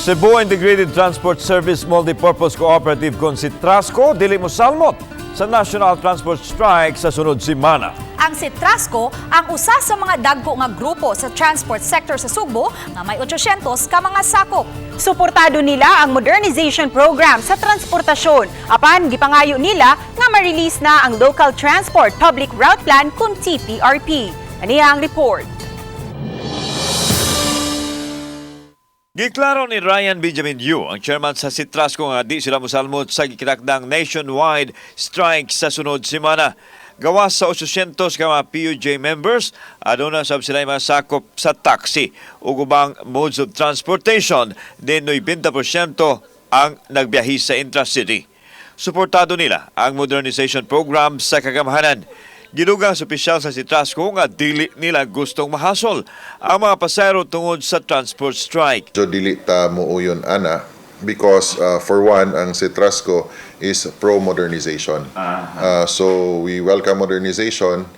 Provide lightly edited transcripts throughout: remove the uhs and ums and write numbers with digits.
Cebu Integrated Transport Service Multipurpose Cooperative kon CITRASCO dili mosalmot sa National Transport Strike sa sunod semana. Ang CITRASCO ang usa sa mga dagko nga grupo sa transport sector sa Sugbo nga may 800 ka mga sakop. Suportado nila ang modernization program sa transportasyon. Apan gipangayo nila nga ma-release na ang Local Transport Public Route Plan kung TPRP. Aniya ang report. Giklaro ni Ryan Benjamin Yu, ang chairman sa CITRASCO nga di sila mosalmot sa gitakdang nationwide strike sa sunod semana. Gawas sa 800 ka mga PUJ members, aduna sab sila mga sakop sa taxi ug ubang modes of transportation, din 90% ang nagbiyahe sa intracity. Suportado nila ang modernization program sa kagamahanan. Gidugang sa opisyal sa CITRASCO nga dili nila gustong mahasol ang mga pasahero tungod sa transport strike. So dili ta muuyon ana because for one ang CITRASCO is pro-modernization. So we welcome modernization.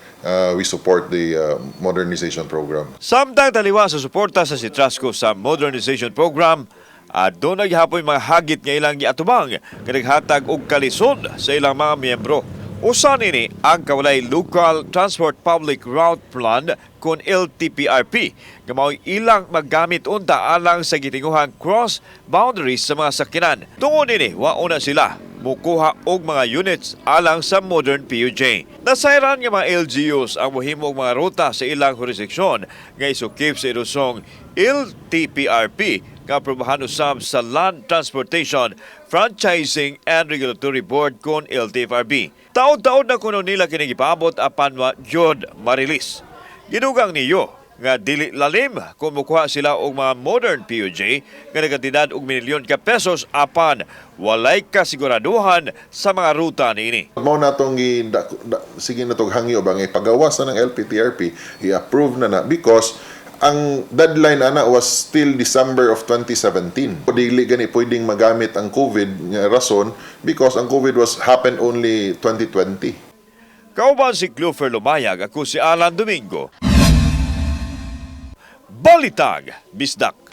We support the modernization program. Samtang taliwa sa suporta sa CITRASCO sa modernization program, doon naghapoy mga hagit nga ilang giatubang nga naghatag og kalisod sa ilang mga miyembro. Usa nini ang kawalay Local Transport Public Route Plan kun LTPRP nga mao'y ilang maggamit unta alang sa gitinguhang cross boundaries sa mga sakinan. Tungod nini wauna sila mukuha og mga units alang sa modern PUJ. Nasayran nga mga LGUs ang mohimo og mga ruta sa ilang jurisdiksyon nga isukip sa idusong LTPRP nga aprobahan usab sa Land Transportation, Franchising and Regulatory Board kon LTFRB. Taon-taon na kuno nila kini gipaabot apan wa jud marilis. Gidugang niyo nga dili lalim kung mukuha sila og mga modern PUJ nga nagkantidad og milyon ka pesos apan walay kasiguraduhan sa mga ruta niini. Mao natong sige natong hangyo bang ipagawas na ng LPTRP, i-approve na because ang deadline ana was still December of 2017. Dili gani pwedeng magamit ang COVID nga rason because ang COVID was happened only 2020. Kauban si Clover Lumayag, ako si Alan Domingo. Balitang Bisdak.